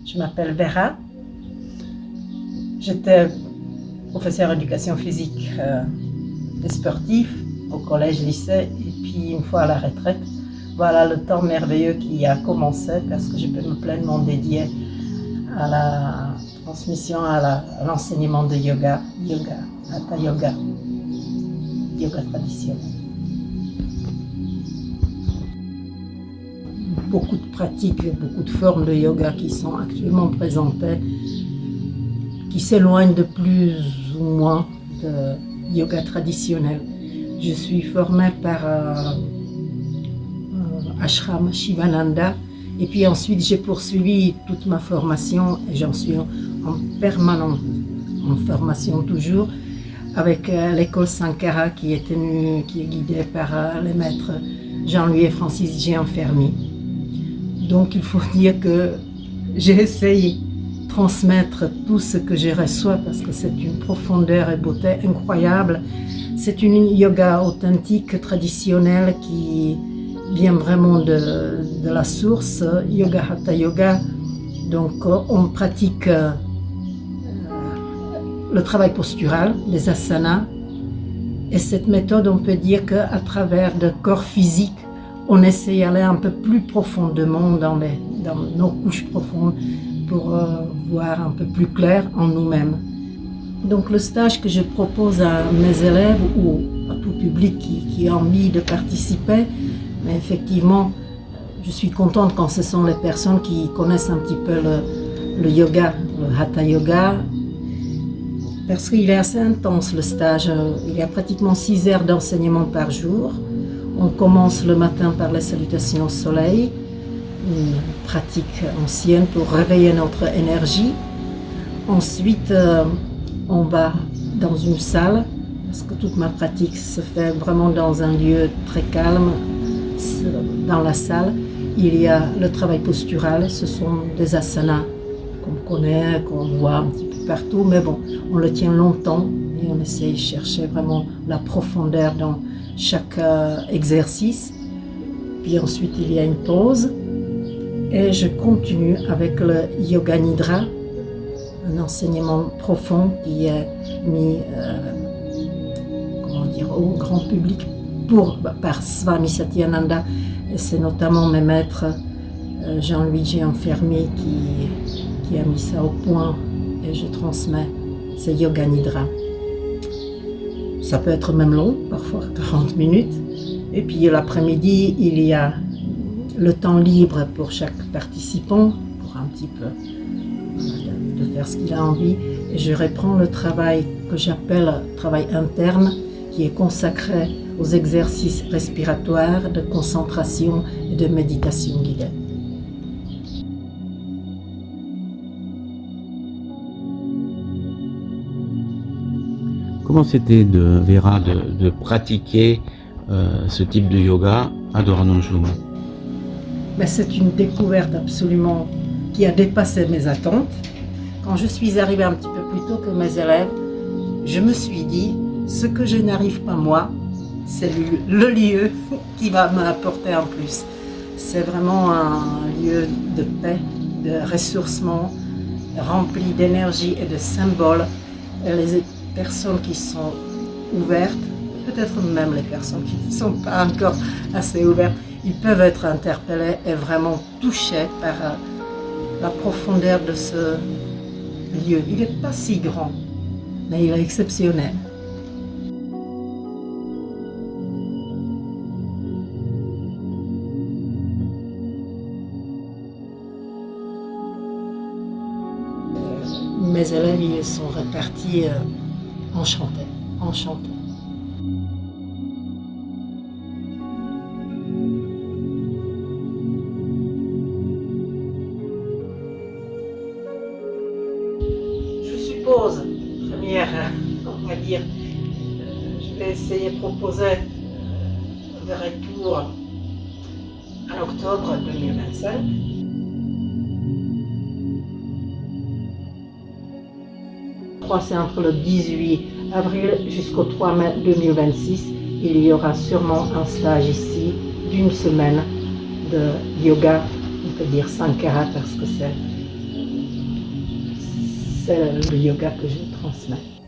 Je m'appelle Vera. J'étais professeure d'éducation physique des sportifs au collège-lycée et puis une fois à la retraite, voilà le temps merveilleux qui a commencé parce que je peux me pleinement dédier à la transmission, à l'enseignement de yoga, hatha yoga, yoga traditionnel. Beaucoup de pratiques, beaucoup de formes de yoga qui sont actuellement présentées, qui s'éloignent de plus ou moins de yoga traditionnel. Je suis formée par Ashram Shivananda et puis ensuite j'ai poursuivi toute ma formation et j'en suis en permanente en formation toujours avec l'école Sankara qui est guidée par les maîtres Jean-Louis et Francis Gianfermi. Donc il faut dire que j'essaye de transmettre tout ce que je reçois parce que c'est une profondeur et beauté incroyable. C'est une yoga authentique, traditionnelle qui vient vraiment de la source, yoga hatha yoga. Donc on pratique le travail postural, les asanas. Et cette méthode, on peut dire qu'à travers le corps physique, on essaie d'aller un peu plus profondément dans nos couches profondes pour voir un peu plus clair en nous-mêmes. Donc le stage que je propose à mes élèves ou à tout public qui a envie de participer, mais effectivement, je suis contente quand ce sont les personnes qui connaissent un petit peu le yoga, le hatha yoga, parce qu'il est assez intense le stage. Il y a pratiquement 6 heures d'enseignement par jour. On commence le matin par les salutations au soleil, une pratique ancienne pour réveiller notre énergie. Ensuite, on va dans une salle, parce que toute ma pratique se fait vraiment dans un lieu très calme. Dans la salle, il y a le travail postural, ce sont des asanas qu'on connaît, qu'on voit un petit peu partout, mais bon, on le tient longtemps et on essaie de chercher vraiment la profondeur dans chaque exercice. Puis ensuite, il y a une pause et je continue avec le Yoga Nidra, un enseignement profond qui est mis au grand public par Swami Satyananda. Et c'est notamment mes maîtres Jean-Louis Gianfermi qui a mis ça au point et je transmets ces Yoga Nidra. Ça peut être même long, parfois 40 minutes. Et puis l'après-midi, il y a le temps libre pour chaque participant, pour un petit peu de faire ce qu'il a envie. Et je reprends le travail que j'appelle travail interne, qui est consacré aux exercices respiratoires, de concentration et de méditation guidée. Comment c'était, Vera, de pratiquer ce type de yoga à Doranojum? Mais c'est une découverte absolument qui a dépassé mes attentes. Quand je suis arrivée un petit peu plus tôt que mes élèves, je me suis dit, ce que je n'arrive pas moi, c'est le lieu qui va m'apporter en plus. C'est vraiment un lieu de paix, de ressourcement, rempli d'énergie et de symboles. Et les personnes qui sont ouvertes, peut-être même les personnes qui ne sont pas encore assez ouvertes, ils peuvent être interpellés et vraiment touchés par la profondeur de ce lieu. Il n'est pas si grand, mais il est exceptionnel. Mes élèves, ils sont répartis enchantés. Je suppose, première, on va dire, je vais essayer de proposer le retour en octobre 2025. C'est entre le 18 avril jusqu'au 3 mai 2026. Il y aura sûrement un stage ici d'1 semaine de yoga, on peut dire Sankara parce que c'est c'est le yoga que je transmets.